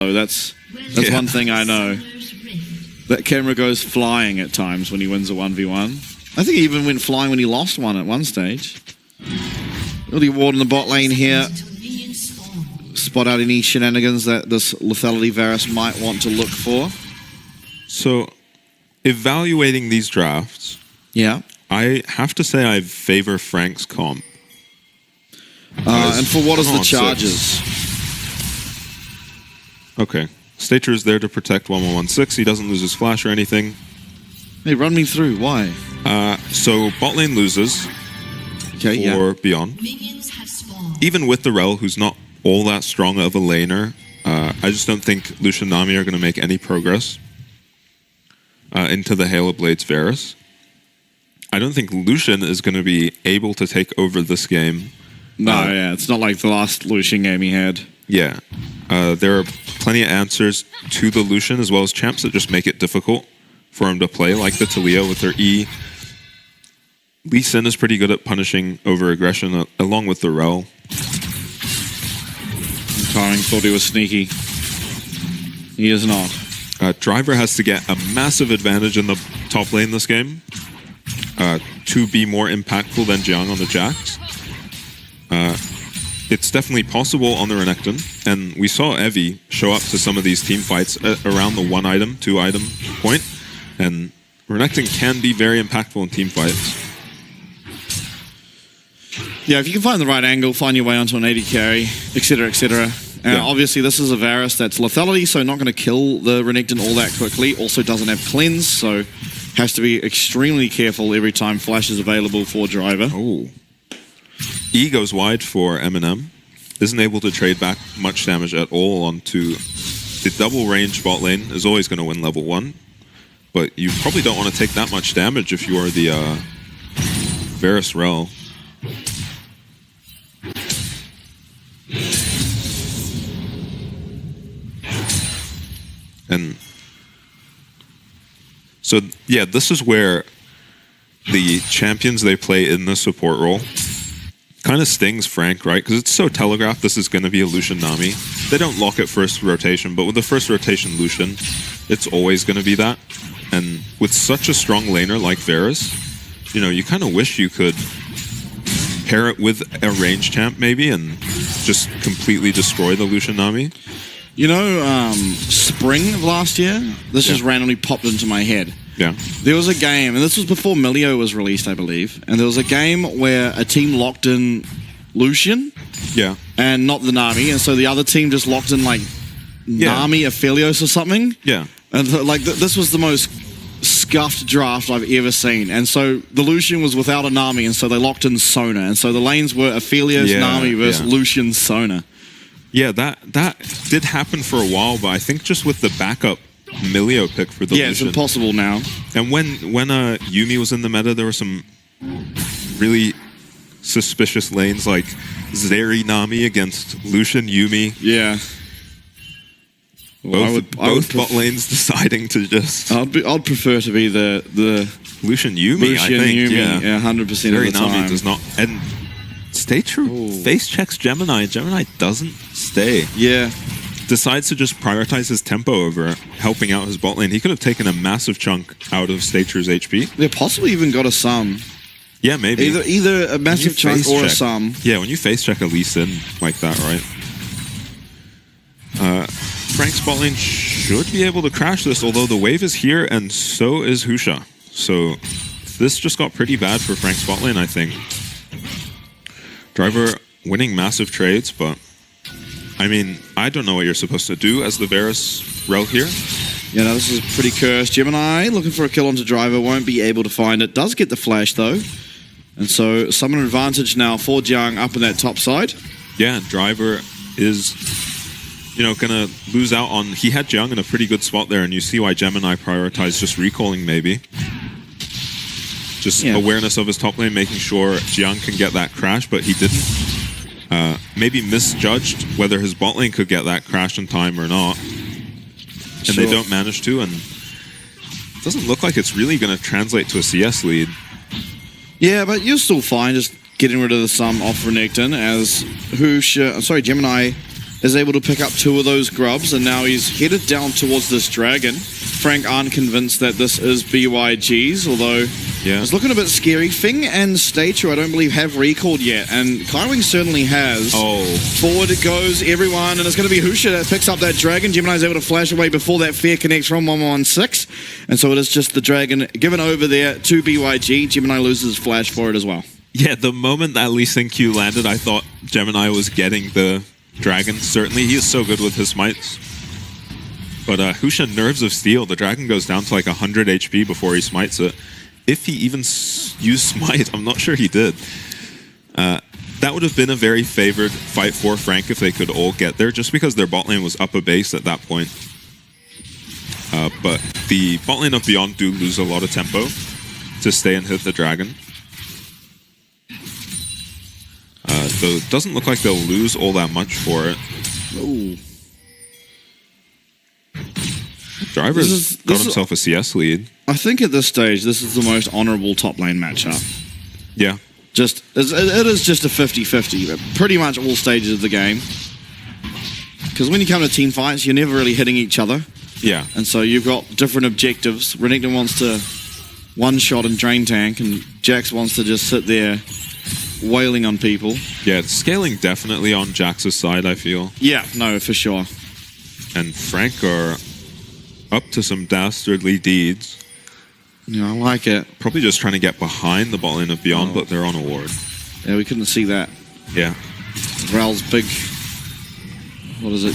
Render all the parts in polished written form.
So that's one thing I know. That camera goes flying at times when he wins a 1v1. I think he even went flying when he lost one at one stage. Really ward in the bot lane here. Spot out any shenanigans that this lethality Varus might want to look for. So, evaluating these drafts, yeah, I have to say I favor Frank's comp. And for what is the charges? Okay. Stage2 is there to protect 1116. He doesn't lose his flash or anything. Hey, run me through. Why? So bot lane loses for Beyond. Even with the Rel, who's not all that strong of a laner, I just don't think Lucian Nami are going to make any progress into the Halo Blades Varus. I don't think Lucian is going to be able to take over this game. No, yeah, it's not like the last Lucian game he had. Yeah. There are plenty of answers to the Lucian, as well as champs that just make it difficult for him to play, like the Taliyah with her E. Lee Sin is pretty good at punishing over-aggression, along with the Rel. Karen thought he was sneaky. He is not. Driver has to get a massive advantage in the top lane this game to be more impactful than Jiang on the Jax. It's definitely possible on the Renekton, and we saw Evie show up to some of these team fights around the 1-item, 2-item point, and Renekton can be very impactful in team fights. Yeah, if you can find the right angle, find your way onto an 80 carry, etc., etc. Obviously, this is a Varus that's lethality, so not going to kill the Renekton all that quickly. Also doesn't have cleanse, so has to be extremely careful every time flash is available for Driver. Oh. E goes wide for Eminem. Isn't able to trade back much damage at all onto the double range bot lane. Is always going to win level 1. But you probably don't want to take that much damage if you are the Varus Rel. And so, yeah, this is where the champions they play in the support role kind of stings Frank, right? Because it's so telegraphed this is going to be a Lucian Nami. They don't lock it first rotation, but with the first rotation Lucian, it's always going to be that. And with such a strong laner like Varus, you know, you kind of wish you could pair it with a range champ maybe and just completely destroy the Lucian Nami. You know, spring of last year, this just randomly popped into my head. Yeah. There was a game, and this was before Milio was released, I believe, and there was a game where a team locked in Lucian and not the Nami, and so the other team just locked in, like, Nami, Aphelios or something. Yeah. And, like, this was the most scuffed draft I've ever seen, and so the Lucian was without a Nami, and so they locked in Sona, and so the lanes were Aphelios, Nami versus Lucian, Sona. Yeah, that did happen for a while, but I think just with the backup Milio pick for the Lucian. It's impossible now. And when Yuumi was in the meta, there were some really suspicious lanes like Zeri Nami against Lucian Yuumi. Yeah. Well, both bot lanes deciding to just... I'd prefer to be the Lucian Yuumi, Lucian I think. Yuumi, 100% of the time. Nami does not... And Stay True face checks Gemini. Gemini doesn't stay. Yeah. Decides to just prioritize his tempo over helping out his bot lane. He could have taken a massive chunk out of Stay True's HP. They possibly even got a sum. Yeah, maybe. Either a massive chunk or a sum. Yeah, when you face check a Lee Sin like that, right? Frank's bot lane should be able to crash this, although the wave is here and so is Husha. So this just got pretty bad for Frank's bot lane, I think. Driver winning massive trades, but I mean, I don't know what you're supposed to do as the Varus Rel here. Yeah, no, this is pretty cursed. Gemini looking for a kill onto Driver, won't be able to find it. Does get the flash though. And so summon advantage now for Jiang up in that top side. Yeah, Driver is, you know, gonna lose out on... He had Jiang in a pretty good spot there, and you see why Gemini prioritized just recalling maybe. Just awareness of his top lane, making sure Jiang can get that crash, but he didn't. Maybe misjudged whether his bot lane could get that crash in time or not. And they don't manage to, and it doesn't look like it's really going to translate to a CS lead. Yeah, but you're still fine just getting rid of the sum off Renekton as Gemini is able to pick up 2 of those grubs, and now he's headed down towards this dragon. Frank aren't convinced that this is BYG's, although it's looking a bit scary. Fing and stage2, I don't believe, have recalled yet, and Kaiwing certainly has. Forward it goes, everyone, and it's going to be Husha that picks up that dragon. Gemini's able to flash away before that fair connects from 116, and so it is just the dragon given over there to BYG. Gemini loses flash for it as well. Yeah, the moment that Lee Sin Q landed, I thought Gemini was getting the dragon. Certainly, he is so good with his smites. But Husha Nerves of Steel, the dragon goes down to like 100 HP before he smites it. If he even used smite, I'm not sure he did. That would have been a very favored fight for Frank if they could all get there, just because their bot lane was up a base at that point. But the bot lane of Beyond do lose a lot of tempo to stay and hit the dragon. So it doesn't look like they'll lose all that much for it. Ooh. Driver's got himself a CS lead. I think at this stage, this is the most honorable top lane matchup. Yeah. It is just a 50-50, pretty much all stages of the game. Because when you come to team fights, you're never really hitting each other. Yeah. And so you've got different objectives. Renekton wants to one-shot and drain tank, and Jax wants to just sit there wailing on people. Yeah, it's scaling definitely on Jax's side, I feel. Yeah, no, for sure. And Frank are up to some dastardly deeds. Yeah, I like it. Probably just trying to get behind the bot lane of Beyond, but they're on a ward. Yeah, we couldn't see that. Yeah. Ral's big, what is it,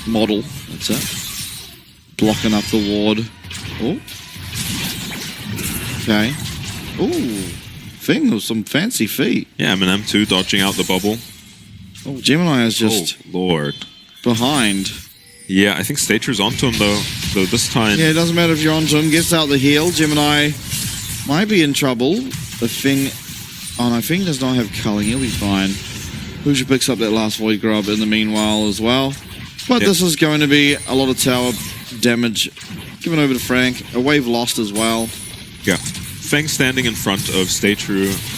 model, that's it. Blocking up the ward. Oh. Okay. Ooh. Thing with some fancy feet. Yeah, Eminem too, dodging out the bubble. Oh, Gemini is just Lord. behind. Yeah, I think stage2's onto him though this time. Yeah, it doesn't matter if you're onto him. Gets out the heal. Gemini might be in trouble. The Fing... Oh no, Fing does not have culling. He'll be fine. Husha picks up that last Void Grub in the meanwhile as well. But this is going to be a lot of tower damage given over to Frank. A wave lost as well. Yeah. Feng standing in front of stage2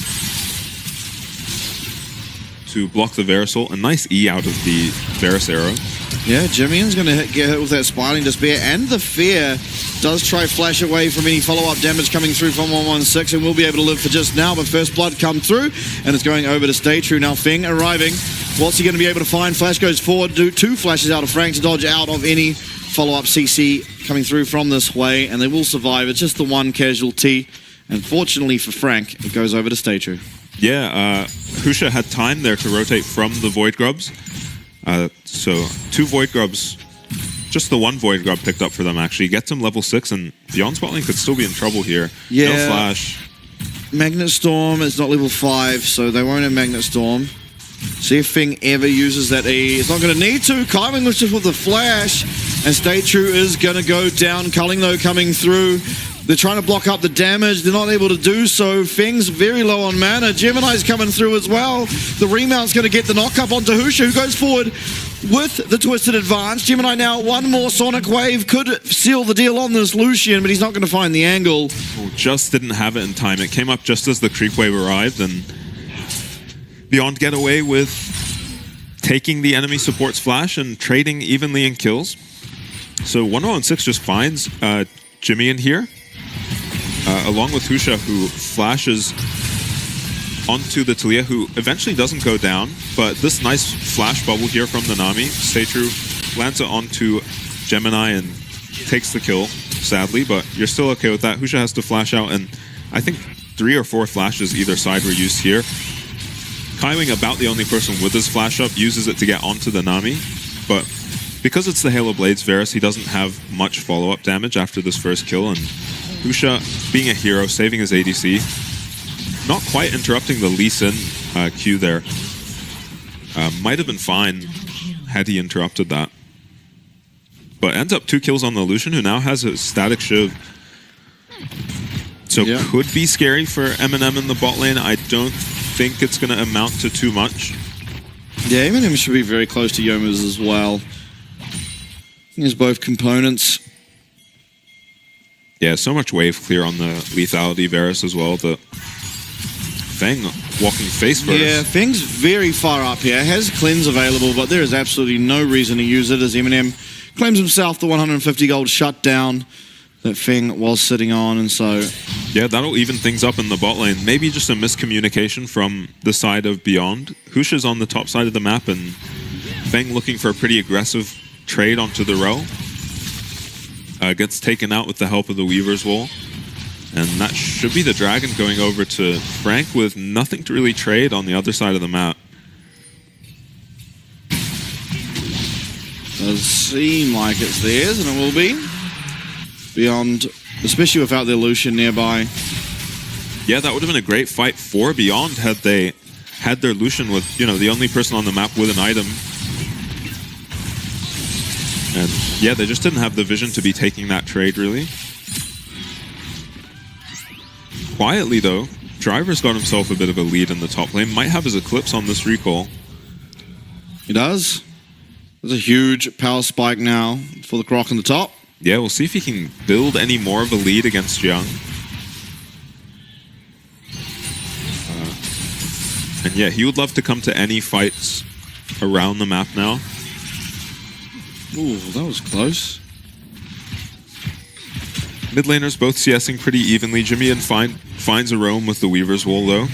to block the Verisol. A nice E out of the Varus arrow. Yeah, Jimmy's going to get hit with that Spiraling Despair, and the Fear does try flash away from any follow-up damage coming through from 116, and will be able to live for just now, but First Blood come through, and it's going over to stage2. Now Feng arriving. What's he going to be able to find? Flash goes forward, 2 flashes out of Frank to dodge out of any follow-up CC coming through from this way, and they will survive. It's just the one casualty, and fortunately for Frank, it goes over to stage2. Yeah, Husha had time there to rotate from the Void Grubs. So 2 Void Grubs, just the 1 Void Grub picked up for them actually. Gets him level 6, and Beyond spot lane could still be in trouble here. Yeah. No flash. Magnet Storm is not level 5, so they won't have Magnet Storm. See if Fing ever uses that E. It's not going to need to. Kaiwing was just with the flash, and stage2 is going to go down. Culling, though, coming through. They're trying to block up the damage. They're not able to do so. Fing's very low on mana. Gemini's coming through as well. The remount's going to get the knock up onto Husha, who goes forward with the Twisted Advance. Gemini now, 1 more Sonic Wave could seal the deal on this Lucian, but he's not going to find the angle. Oh, just didn't have it in time. It came up just as the creep wave arrived, and Beyond get away with taking the enemy support's flash and trading evenly in kills. So 116 just finds Jimmy in here. Along with Husha, who flashes onto the Talia, who eventually doesn't go down, but this nice flash bubble here from the Nami, stage2 lands it onto Gemini and takes the kill, sadly, but you're still okay with that. Husha has to flash out, and I think 3 or 4 flashes either side were used here. Kaiwing, about the only person with his flash up, uses it to get onto the Nami, but because it's the Halo Blades Varus, he doesn't have much follow-up damage after this first kill, and Husha, being a hero, saving his ADC, not quite interrupting the Lee Sin Q there. Might have been fine had he interrupted that. But ends up 2 kills on the Lucian, who now has a static Shiv. So could be scary for Eminem in the bot lane. I don't think it's going to amount to too much. Yeah, Eminem should be very close to Yoma's as well. There's both components. Yeah, so much wave clear on the lethality Varus as well. The Feng walking face first. Yeah, Feng's very far up here. Has cleanse available, but there is absolutely no reason to use it as Eminem claims himself the 150 gold shutdown that Feng was sitting on, and so... Yeah, that'll even things up in the bot lane. Maybe just a miscommunication from the side of Beyond. Husha's on the top side of the map, and Feng looking for a pretty aggressive trade onto the row. Gets taken out with the help of the Weaver's Wall. And that should be the Dragon going over to Frank with nothing to really trade on the other side of the map. Does seem like it's theirs, and it will be. Beyond, especially without their Lucian nearby. Yeah, that would have been a great fight for Beyond had they had their Lucian with, you know, the only person on the map with an item. And yeah, they just didn't have the vision to be taking that trade, really. Quietly, though, Driver's got himself a bit of a lead in the top lane. Might have his Eclipse on this recall. He does. There's a huge power spike now for the Croc on the top. Yeah, we'll see if he can build any more of a lead against Young. And yeah, he would love to come to any fights around the map now. Ooh, that was close. Mid laners both CSing pretty evenly. Jimmy and finds a roam with the Weaver's Wall, though.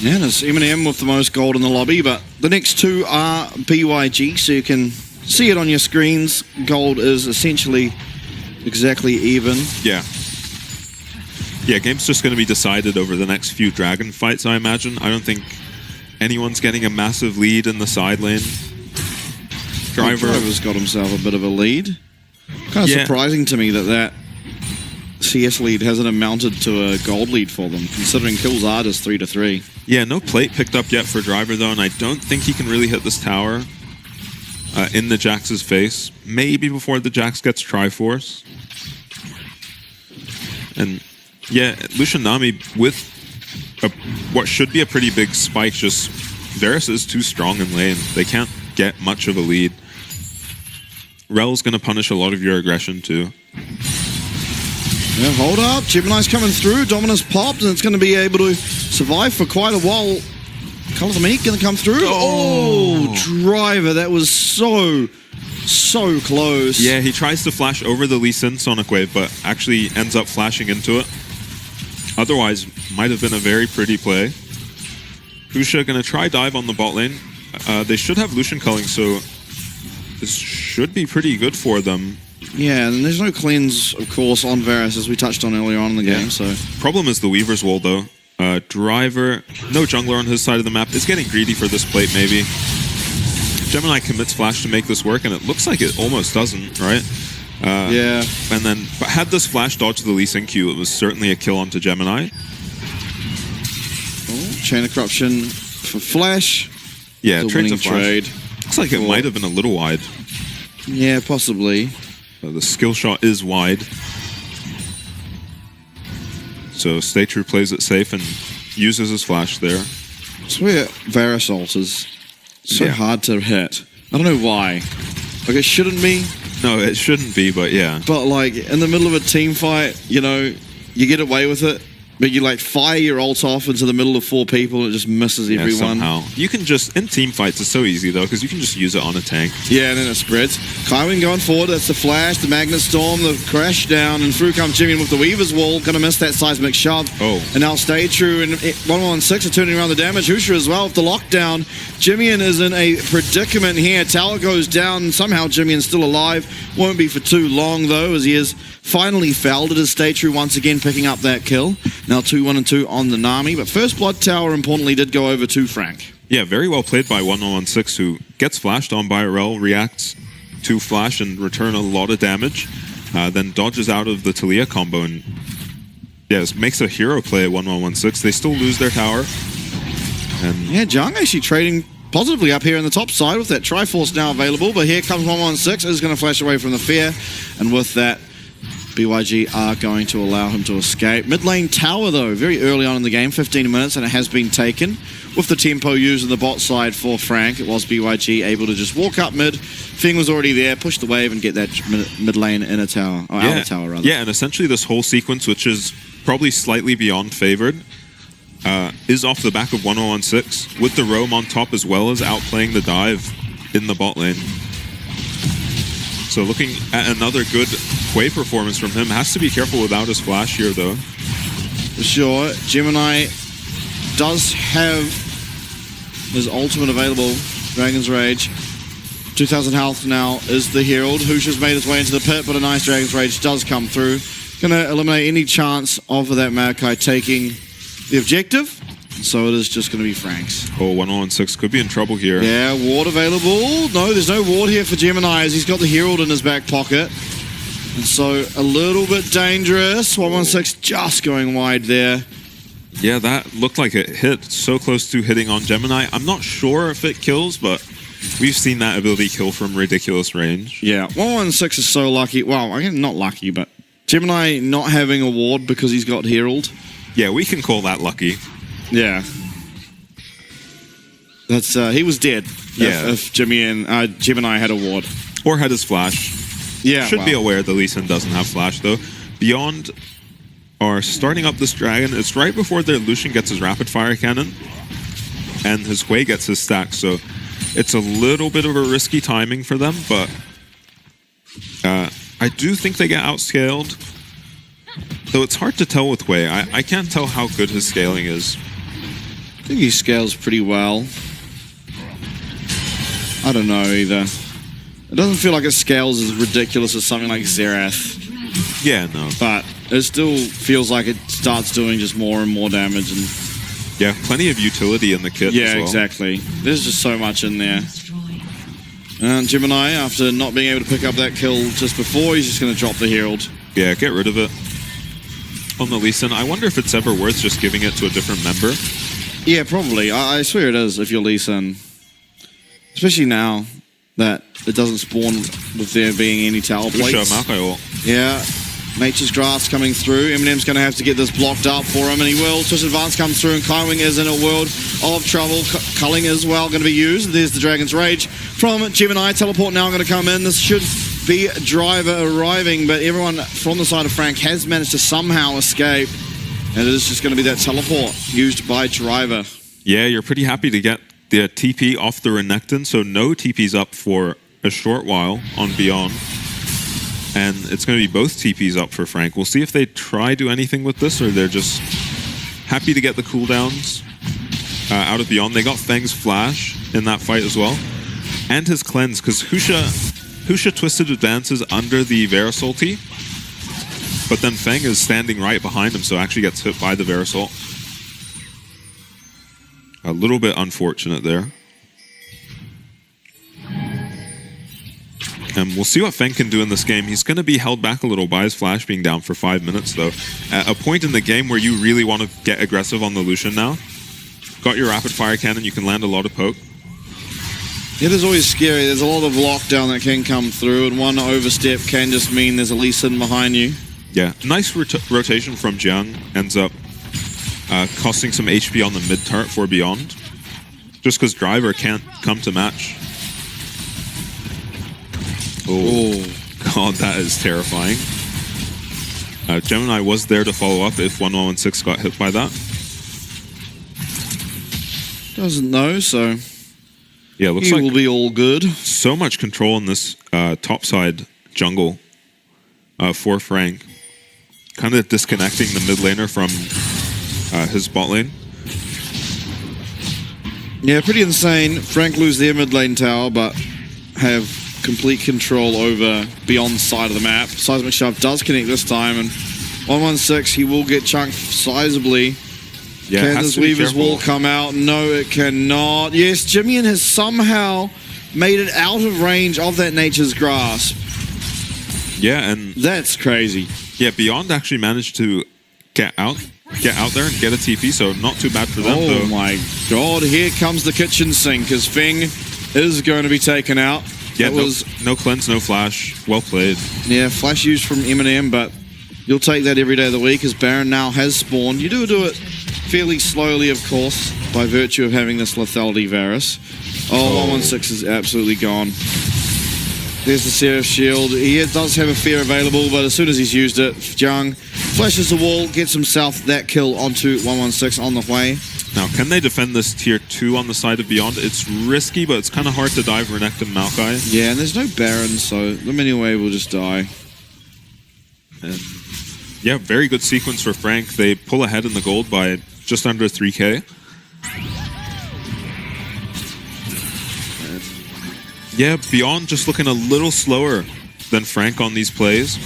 Yeah, there's Eminem with the most gold in the lobby, but the next two are BYG, so you can see it on your screens. Gold is essentially exactly even. Yeah. Yeah, game's just going to be decided over the next few Dragon fights, I imagine. I don't think anyone's getting a massive lead in the side lane. Driver's got himself a bit of a lead. Kind of surprising to me that that CS lead hasn't amounted to a gold lead for them, considering kills are just 3-3. Yeah, no plate picked up yet for Driver, though, and I don't think he can really hit this tower in the Jax's face. Maybe before the Jax gets Triforce. And yeah, Lucian Nami with what should be a pretty big spike, just Varus is too strong in lane. They can't get much of a lead. Rel's going to punish a lot of your aggression, too. Yeah, hold up. Gemini's coming through. Dominus popped, and it's going to be able to survive for quite a while. Color the Meat going to come through. Oh, Driver. That was so close. Yeah, he tries to flash over the Lee Sin Sonic Wave, but actually ends up flashing into it. Otherwise, might have been a very pretty play. Husha going to try dive on the bot lane. They should have Lucian culling, so this should be pretty good for them. Yeah, and there's no cleanse, of course, on Varus, as we touched on earlier on in the game. So problem is the Weaver's Wall, though. Driver, no jungler on his side of the map, is getting greedy for this plate, maybe. Gemini commits flash to make this work, and it looks like it almost doesn't, right? Yeah. And then, but had this flash dodge the Lee Sin Q, it was certainly a kill onto Gemini. Oh, Chain of Corruption for Flash. Yeah, trade. Looks like it might have been a little wide. Yeah, possibly. The skill shot is wide. So stage2 plays it safe and uses his flash there. It's where Varus ult is so hard to hit. I don't know why. Like, it shouldn't be. No, it shouldn't be, but yeah. But, like, in the middle of a team fight, you know, you get away with it. But you, like, fire your ult off into the middle of 4 people and it just misses everyone. Somehow. You can just, in team fights, it's so easy, though, because you can just use it on a tank. Yeah, and then it spreads. Kaiwin going forward, that's the flash, the Magnet Storm, the crash down, and through comes Jimmy with the Weaver's Wall, gonna miss that seismic shove. Oh. And now stage2 and 116 are turning around the damage. Husha as well with the lockdown. Jimmian is in a predicament here. Tower goes down, somehow Jimmian's still alive. Won't be for too long, though, as he is finally fouled. It is stage2 once again picking up that kill. Now 2-1-2 on the Nami, but first blood tower importantly did go over to Frank. Yeah, very well played by 1116, who gets flashed on by Rel, reacts to flash and return a lot of damage, then dodges out of the Talia combo and makes a hero play at 1116. They still lose their tower. And yeah, Jung actually trading positively up here on the top side with that Triforce now available, but here comes 116, is going to flash away from the fear, and with that BYG are going to allow him to escape. Mid lane tower, though, very early on in the game, 15 minutes, and it has been taken. With the tempo used on the bot side for Frank, it was BYG able to just walk up mid. Fing was already there, push the wave, and get that mid lane inner tower, or outer tower, rather. Yeah, and essentially this whole sequence, which is probably slightly beyond favored, is off the back of 1016, with the roam on top as well as outplaying the dive in the bot lane. So looking at another good Quay performance from him. Has to be careful without his flash here, though. For sure. Gemini does have his ultimate available, Dragon's Rage. 2,000 health now is the Herald. Husha's made his way into the pit, but a nice Dragon's Rage does come through. Gonna eliminate any chance of that Maokai taking the objective. So it is just going to be Frank's. Oh, 1016 could be in trouble here. Yeah, ward available. No, there's no ward here for Gemini as he's got the Herald in his back pocket. And so a little bit dangerous. 116 just going wide there. Yeah, that looked like it hit so close to hitting on Gemini. I'm not sure if it kills, but we've seen that ability kill from ridiculous range. Yeah, 116 is so lucky. Well, I guess not lucky, but Gemini not having a ward because he's got Herald. Yeah, we can call that lucky. Yeah. That's he was dead. Yeah. If Gemini had a ward. Or had his flash. Yeah. Should be aware the Lee Sin doesn't have flash, though. Beyond are starting up this dragon. It's right before their Lucian gets his rapid fire cannon. And his Hui gets his stack, so it's a little bit of a risky timing for them, but I do think they get outscaled. Though it's hard to tell with Hui. I can't tell how good his scaling is. I think he scales pretty well. I don't know either. It doesn't feel like it scales as ridiculous as something like Xerath. Yeah, no. But it still feels like it starts doing just more and more damage. And yeah, plenty of utility in the kit as well. Yeah, exactly. There's just so much in there. And Gemini, after not being able to pick up that kill just before, he's just going to drop the Herald. Yeah, get rid of it. On the Lee Sin, I wonder if it's ever worth just giving it to a different member. Yeah, probably. I swear it is if you're Lee Sin. Especially now that it doesn't spawn with there being any tower plates. Yeah. Nature's Grass coming through. Eminem's going to have to get this blocked up for him, and he will. Twitch Advance comes through, and Kaiwing is in a world of trouble. Culling as well going to be used. There's the Dragon's Rage from Gemini. Teleport now going to come in. This should be Driver arriving, but everyone from the side of Frank has managed to somehow escape, and it is just going to be that teleport used by Driver. Yeah, you're pretty happy to get the TP off the Renekton, so no TP's up for a short while on Beyond. And it's going to be both TPs up for Frank. We'll see if they try do anything with this, or they're just happy to get the cooldowns out of Beyond. They got Feng's flash in that fight as well, and his cleanse, because Husha twisted advances under the Verisol ulti, but then Feng is standing right behind him, so actually gets hit by the Verisol. A little bit unfortunate there. And we'll see what Feng can do in this game. He's going to be held back a little by his flash being down for 5 minutes, though. At a point in the game where you really want to get aggressive on the Lucian now. Got your rapid fire cannon, you can land a lot of poke. It is always scary. There's a lot of lockdown that can come through, and one overstep can just mean there's a Lee Sin behind you. Yeah, nice rotation from Jiang. Ends up costing some HP on the mid turret for Beyond. Just because Driver can't come to match. Oh, God, that is terrifying. Gemini was there to follow up if 1116 got hit by that. Doesn't know, so yeah, looks he like will be all good. So much control in this topside jungle for Frank. Kind of disconnecting the mid laner from his bot lane. Yeah, pretty insane. Frank lose their mid lane tower, but have complete control over Beyond's side of the map. Seismic Shove does connect this time, and 116, he will get chunked sizably. Yeah, can this Weaver's wall come out? No, it cannot. Yes, Jimmian has somehow made it out of range of that Nature's Grasp. Yeah, and that's crazy. Yeah, Beyond actually managed to get out there and get a TP, so not too bad for them. Oh though. My God, here comes the kitchen sink as Feng is going to be taken out. Yeah, that no cleanse, no flash. Well played. Yeah, flash used from Eminem, but you'll take that every day of the week as Baron now has spawned. You do it fairly slowly, of course, by virtue of having this lethality Varus. Oh, 116 is absolutely gone. There's the Seraph Shield. He does have a fear available, but as soon as he's used it, Jung flashes the wall, gets himself that kill onto 116 on the way. Now, can they defend this tier 2 on the side of Beyond? It's risky, but it's kind of hard to dive Renekton and Maokai. Yeah, and there's no Baron, so the mini-wave will just die. And yeah, very good sequence for Frank. They pull ahead in the gold by just under 3k. Yeah, Beyond just looking a little slower than Frank on these plays.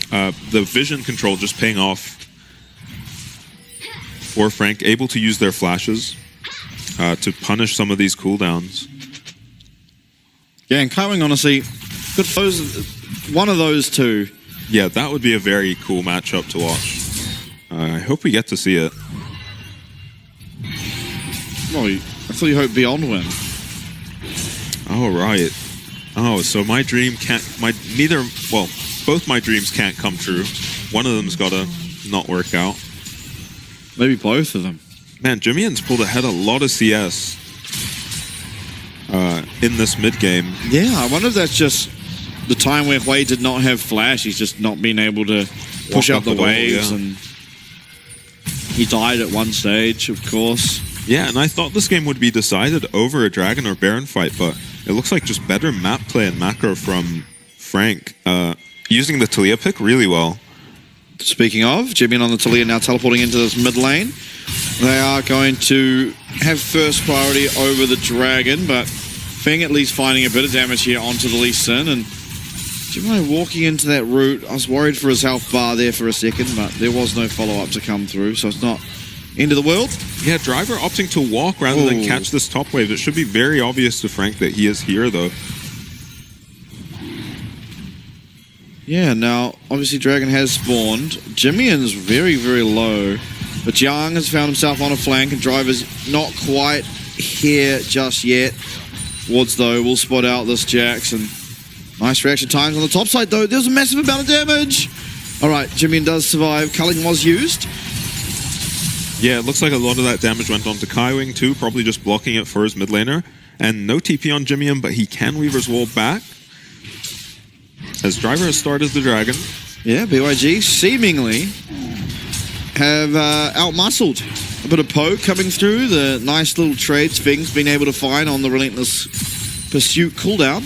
The vision control just paying off for Frank, able to use their flashes to punish some of these cooldowns. Yeah, and Kaiwing, honestly, good foes. One of those two. Yeah, that would be a very cool matchup to watch. I hope we get to see it. Oh, I thought you hoped Beyond win. Oh, right. Oh, so my dream can't... both my dreams can't come true. One of them's got to not work out. Maybe both of them. Man, Jimmy's pulled ahead a lot of CS in this mid-game. Yeah, I wonder if that's just the time where Hui did not have flash. He's just not been able to push up the waves, and he died at one stage, of course. Yeah, and I thought this game would be decided over a Dragon or Baron fight, but it looks like just better map play and macro from Frank. Using the Talia pick really well. Speaking of, Jimmy on the Talia now teleporting into this mid lane. They are going to have first priority over the Dragon, but Feng at least finding a bit of damage here onto the Lee Sin, and Jimmy walking into that route. I was worried for his health bar there for a second, but there was no follow-up to come through, so it's not end of the world. Yeah, Driver opting to walk rather than catch this top wave. It should be very obvious to Frank that he is here, though. Yeah, now, obviously Dragon has spawned. Jimmy's very, very low. But Jiang has found himself on a flank, and Driver's not quite here just yet. Wards, though, will spot out this Jax, and nice reaction times on the top side, though. There's a massive amount of damage. All right, Jimmy does survive. Culling was used. Yeah, it looks like a lot of that damage went on to Kaiwing, too, probably just blocking it for his mid laner. And no TP on Jimmy, but he can Weaver's Wall back. As Driver has started the Dragon. Yeah, BYG seemingly have outmuscled a bit of poke coming through. The nice little trades Fing's been able to find on the Relentless Pursuit cooldown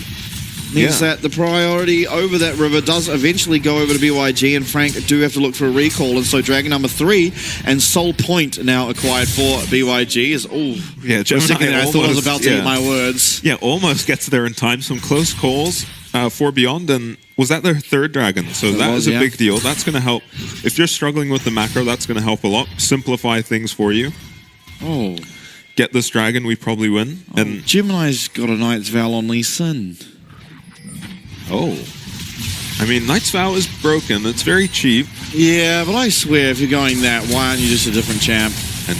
means that the priority over that river does eventually go over to BYG, and Frank do have to look for a recall, and so Dragon number 3 and Soul Point now acquired for BYG is, yeah, for a second there, I thought I was about to eat my words. Yeah, almost gets there in time. Some close calls for Beyond, and was that their third Dragon? So that is a big deal. That's going to help. If you're struggling with the macro, that's going to help a lot. Simplify things for you. Oh. Get this Dragon, we probably win. And Gemini's got a Knight's Vow on Lee Sin. Oh. I mean, Knight's Vow is broken. It's very cheap. Yeah, but I swear, if you're going that, why aren't you just a different champ?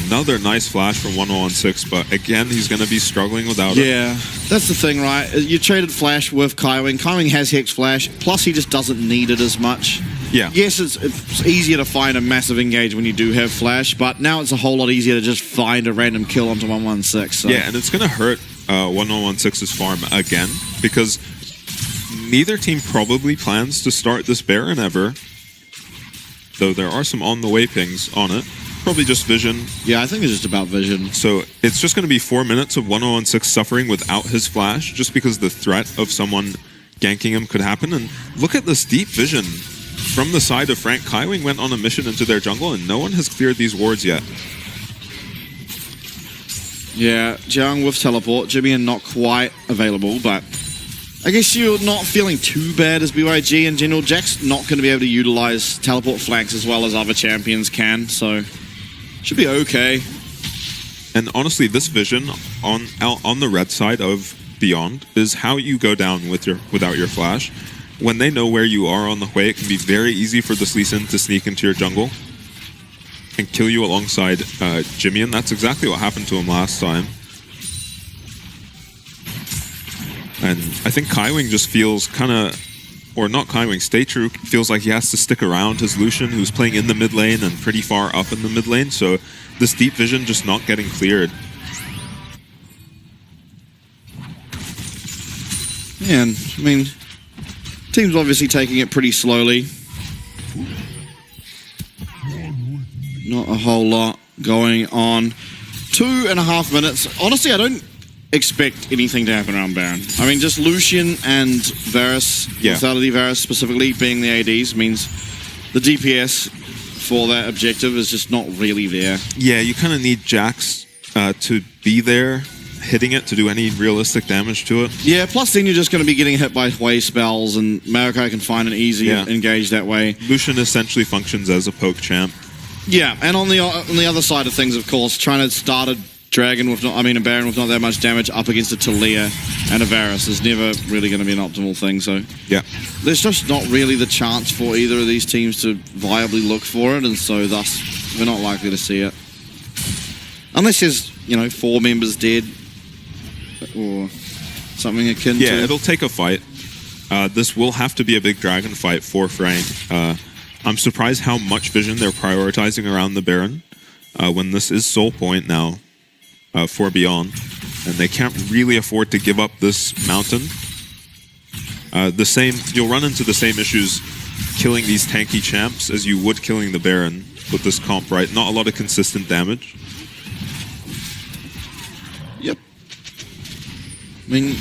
Another nice flash from 116, but again, he's going to be struggling without it. Yeah, that's the thing, right? You traded Flash with Kaiwing. Kaiwing has Hex Flash, plus he just doesn't need it as much. Yeah. Yes, it's easier to find a massive engage when you do have Flash, but now it's a whole lot easier to just find a random kill onto 116. So. Yeah, and it's going to hurt 116's farm again, because neither team probably plans to start this Baron ever, though there are some on-the-way pings on it. Probably just vision. Yeah, I think it's just about vision. So it's just going to be 4 minutes of 116 suffering without his flash, just because the threat of someone ganking him could happen. And look at this deep vision from the side of Frank. Kaiwing went on a mission into their jungle, and no one has cleared these wards yet. Yeah, Jiang with teleport. Jimmy not quite available, but I guess you're not feeling too bad as BYG in general. Jack's not going to be able to utilize teleport flanks as well as other champions can, so should be okay. And honestly, this vision on the red side of Beyond is how you go down without your flash. When they know where you are on the way, it can be very easy for this Lee Sin to sneak into your jungle and kill you alongside Jimmy, and that's exactly what happened to him last time. And I think Kaiwing just feels kind of, or not Kaiwing, stage2 feels like he has to stick around his Lucian, who's playing in the mid lane and pretty far up in the mid lane. So this deep vision just not getting cleared. Yeah, and I mean, team's obviously taking it pretty slowly. Not a whole lot going on. 2.5 minutes. Honestly, I don't expect anything to happen around Baron. I mean, just Lucian and Varus, Lethality Varus specifically, being the ADs, means the DPS for that objective is just not really there. Yeah, you kind of need Jax to be there, hitting it to do any realistic damage to it. Yeah, plus then you're just going to be getting hit by Hui spells, and Maokai can find an easy engage that way. Lucian essentially functions as a poke champ. Yeah, and on the other side of things, of course, trying to start a Dragon with not, I mean, a Baron with not that much damage up against a Taliyah and a Varus is never really going to be an optimal thing. So yeah, there's just not really the chance for either of these teams to viably look for it, and so thus we're not likely to see it unless there's 4 members dead or something akin to. Yeah, it'll take a fight. This will have to be a big Dragon fight for Frank. I'm surprised how much vision they're prioritizing around the Baron when this is Soul Point now. For Beyond, and they can't really afford to give up this mountain. You'll run into the same issues killing these tanky champs as you would killing the Baron with this comp, right? Not a lot of consistent damage. Yep. I mean,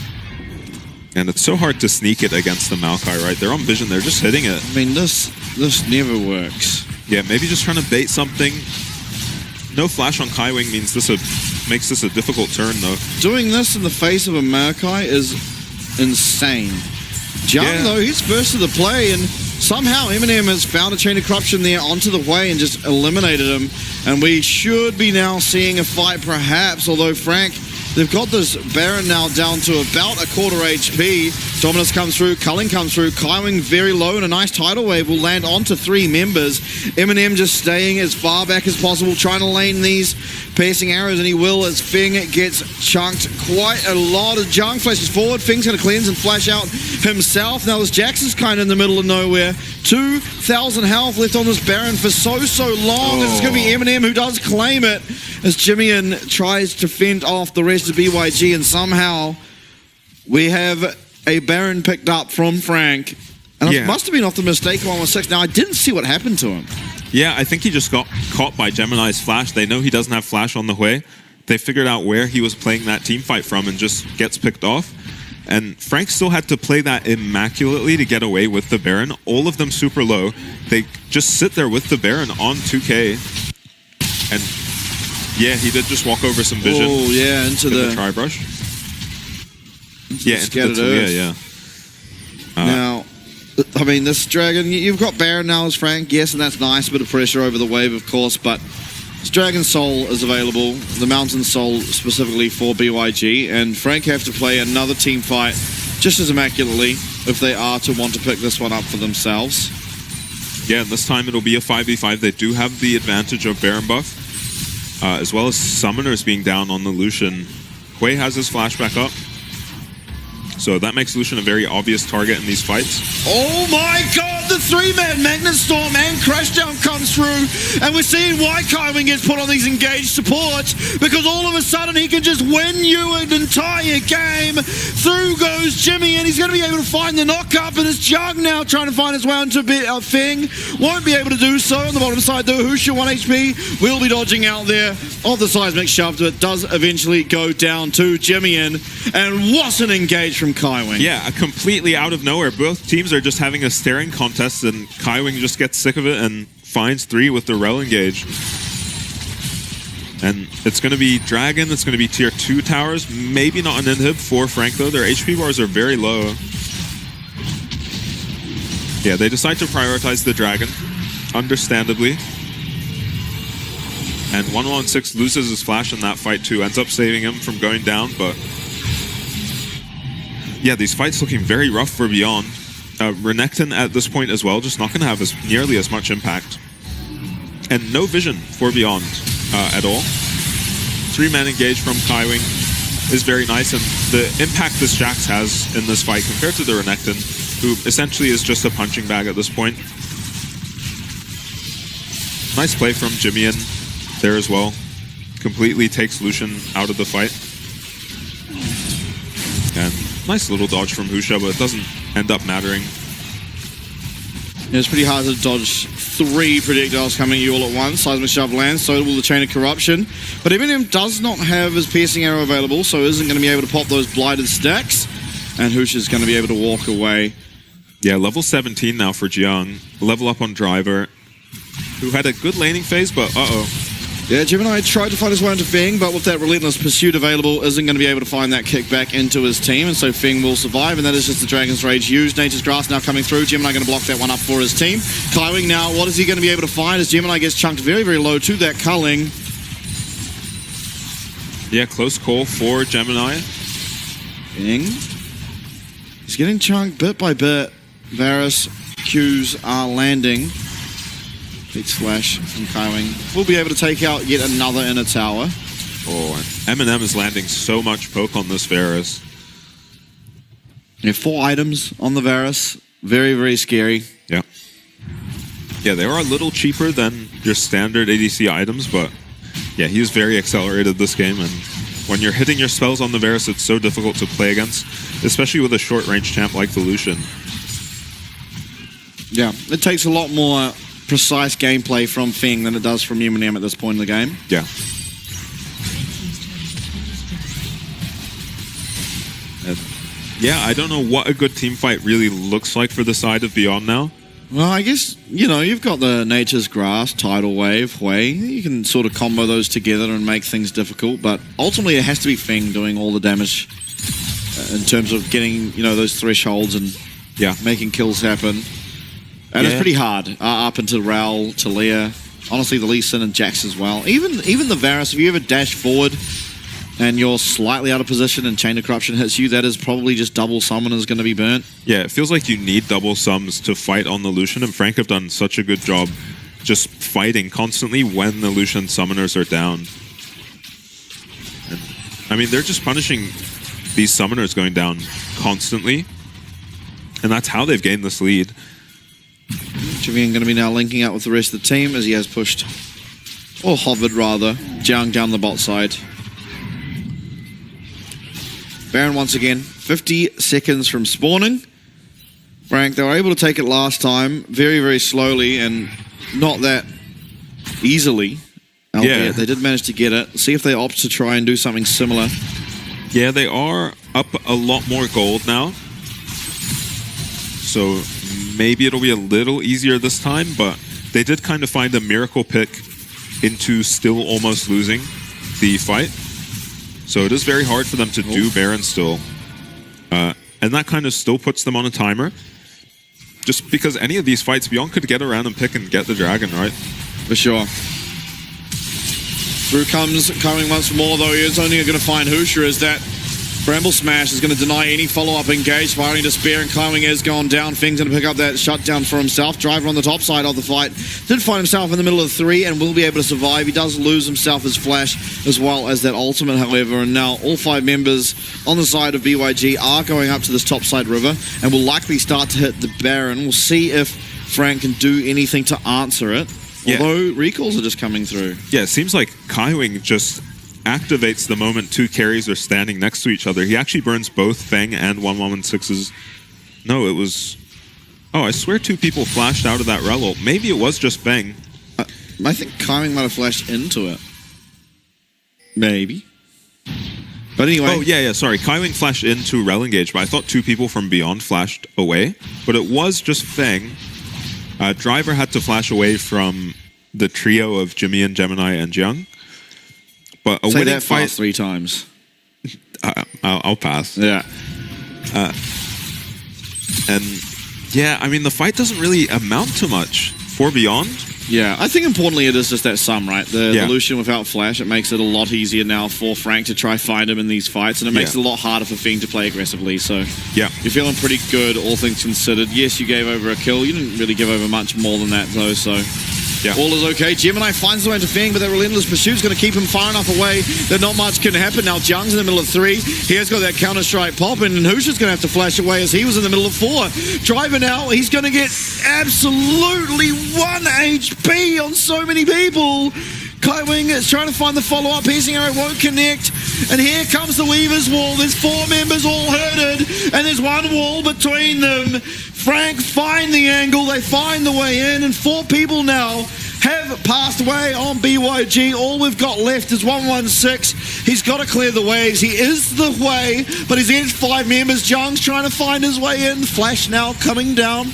and it's so hard to sneak it against the Maokai, right? They're on vision, they're just hitting it. I mean, this never works. Yeah, maybe just trying to bait something. No flash on Kaiwing means makes this a difficult turn, though. Doing this in the face of a Maokai is insane. Jung, though, he's first to the play, and somehow Eminem has found a chain of corruption there onto the way and just eliminated him. And we should be now seeing a fight, perhaps, although Frank, they've got this Baron now down to about a quarter HP. Dominus comes through, Culling comes through, Kaiwing very low, and a nice tidal wave will land onto 3 members. Eminem just staying as far back as possible, trying to lane these piercing arrows, and he will as Fing gets chunked quite a lot. Of Jung flashes forward, Fing's going to cleanse and flash out himself. Now this Jax is kind of in the middle of nowhere. 2,000 health left on this Baron for so long. It's going to be Eminem who does claim it as Jimmy tries to fend off the rest of BYG, and somehow we have a Baron picked up from Frank. And it must have been off the mistake 116. Now, I didn't see what happened to him. Yeah, I think he just got caught by Gemini's flash. They know he doesn't have flash on the way. They figured out where he was playing that team fight from and just gets picked off. And Frank still had to play that immaculately to get away with the Baron. All of them super low. They just sit there with the Baron on 2K. And yeah, he did just walk over some vision. Oh, yeah, into the Tri-Brush. Into the Taliyah, yeah. Now, I mean, this Dragon, you've got Baron now as Frank, yes, and that's nice, a bit of pressure over the wave, of course, but this Dragon Soul is available, the Mountain Soul specifically for BYG, and Frank have to play another team fight just as immaculately if they are to want to pick this one up for themselves. Yeah, and this time it'll be a 5v5. They do have the advantage of Baron buff, as well as Summoners being down on the Lucian. Hui has his flashback up. So that makes Lucian a very obvious target in these fights. Oh my god, the 3-man Magnet Storm and Crashdown comes through, and we're seeing why Kaiwing gets put on these engaged supports, because all of a sudden he can just win you an entire game. Through goes Jimmy, and he's going to be able to find the knock-up, and it's Jung now trying to find his way onto Fing. Won't be able to do so on the bottom side though. Husha 1 HP will be dodging out there of the seismic shove, but it does eventually go down to Jimmy, and what an engage from Kaiwing. Yeah, completely out of nowhere. Both teams are just having a staring contest, and Kaiwing just gets sick of it and finds 3 with the Rel engage. And it's going to be Dragon, it's going to be tier 2 towers, maybe not an inhib for Frank though. Their HP bars are very low. Yeah, they decide to prioritize the Dragon, understandably. And 116 loses his flash in that fight too, ends up saving him from going down, but yeah, these fights looking very rough for Beyond. Renekton at this point as well, just not going to have nearly as much impact. And no vision for Beyond at all. 3-man engage from Kaiwing. is very nice, and the impact this Jax has in this fight compared to the Renekton, who essentially is just a punching bag at this point. Nice play from Jimmy there as well. Completely takes Lucian out of the fight. And nice little dodge from Husha, but it doesn't end up mattering. Yeah, it's pretty hard to dodge 3 projectiles coming at you all at once. Seismic Shove lands, so will the Chain of Corruption. But Eminem does not have his Piercing Arrow available, so isn't going to be able to pop those Blighted stacks. And Husha's going to be able to walk away. Yeah, level 17 now for Jiang. Level up on Driver, who had a good laning phase, but uh-oh. Yeah, Gemini tried to find his way into Feng, but with that Relentless Pursuit available, isn't going to be able to find that kick back into his team, and so Feng will survive, and that is just the Dragon's Rage used. Nature's Grasp now coming through. Gemini going to block that one up for his team. Kaiwing now, what is he going to be able to find as Gemini gets chunked very, very low to that culling? Yeah, close call for Gemini. Feng. He's getting chunked bit by bit. Varus Qs are landing. Big splash from Kaiwing. We'll be able to take out yet another inner tower. Oh, and Eminem is landing so much poke on this Varus. Yeah, 4 items on the Varus. Very, very scary. Yeah. Yeah, they are a little cheaper than your standard ADC items, but yeah, he's very accelerated this game, and when you're hitting your spells on the Varus, it's so difficult to play against, especially with a short-range champ like the Lucian. Yeah, it takes a lot more precise gameplay from Feng than it does from Eminem at this point in the game. Yeah. Yeah, I don't know what a good team fight really looks like for the side of Beyond now. Well, I guess, you know, you've got the Nature's Grasp, Tidal Wave, Hui. You can sort of combo those together and make things difficult, but ultimately it has to be Feng doing all the damage in terms of getting, you know, those thresholds and making kills happen. And it's pretty hard, up into Raul, Talia, honestly the Lee Sin and Jax as well. Even the Varus, if you ever dash forward and you're slightly out of position and Chain of Corruption hits you, that is probably just double summon is going to be burnt. Yeah, it feels like you need double sums to fight on the Lucian, and Frank have done such a good job just fighting constantly when the Lucian summoners are down. And, I mean, they're just punishing these summoners going down constantly, and that's how they've gained this lead. Javian going to be now linking up with the rest of the team as he has pushed, or hovered rather, Jiang down the bot side. Baron once again, 50 seconds from spawning. Frank, they were able to take it last time, very, very slowly and not that easily. Albeit they did manage to get it. See if they opt to try and do something similar. Yeah, they are up a lot more gold now. So maybe it'll be a little easier this time, but they did kind of find a miracle pick into still almost losing the fight. So it is very hard for them to do Baron still. And that kind of still puts them on a timer. Just because any of these fights, Beyond could get around and pick and get the dragon, right? For sure. Through comes coming once more, though. He is only going to find Husha as that Bramble Smash is going to deny any follow-up engage. Firing Despair and Climbing has gone down. Feng's going to pick up that shutdown for himself. Driver on the top side of the fight. Did find himself in the middle of 3 and will be able to survive. He does lose himself his flash as well as that ultimate, however. And now all 5 members on the side of BYG are going up to this top side river and will likely start to hit the Baron. We'll see if Frank can do anything to answer it. Although recalls are just coming through. Yeah, it seems like Kaiwing just activates the moment 2 carries are standing next to each other. He actually burns both Feng and 116's. No, it was... Oh, I swear 2 people flashed out of that Relol. Maybe it was just Feng. I think Kaiwing might have flashed into it. Maybe. But anyway... Oh, yeah, sorry. Kaiwing flashed into Rel Engage, but I thought 2 people from Beyond flashed away. But it was just Feng. Driver had to flash away from the trio of Jimmy and Gemini and Jiang. But a winning fight 3 times. I'll pass. Yeah. And yeah, I mean the fight doesn't really amount to much for Beyond. Yeah, I think importantly it is just that sum, right? The Lucian without flash, it makes it a lot easier now for Frank to try find him in these fights, and it makes it a lot harder for Feng to play aggressively. So you're feeling pretty good, all things considered. Yes, you gave over a kill. You didn't really give over much more than that, though. So Yeah. All is okay. Gemini finds the way into Fang, but that relentless pursuit's going to keep him far enough away that not much can happen. Now Jung's in the middle of 3. He has got that counter-strike popping, and Husha's going to have to flash away as he was in the middle of 4. Driver now, he's going to get absolutely 1 HP on so many people. Kaiwing is trying to find the follow-up. Piercing arrow won't connect. And here comes the Weaver's wall. There's 4 members all hurted. And there's 1 wall between them. Frank find the angle. They find the way in. And 4 people now have passed away on BYG. All we've got left is 116. He's got to clear the waves. He is the way. But he's against 5 members. Jung's trying to find his way in. Flash now coming down.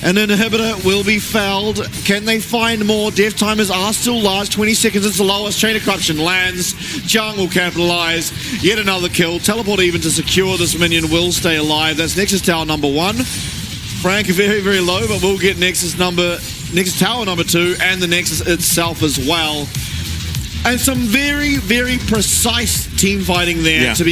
An inhibitor will be fouled. Can they find more? Death timers are still large. 20 seconds is the lowest. Chain of Corruption lands. Jung will capitalize. Yet another kill. Teleport even to secure this minion will stay alive. That's Nexus Tower number 1. Frank very, very low, but we'll get Nexus Tower number 2 and the Nexus itself as well. And some very, very precise team fighting there to be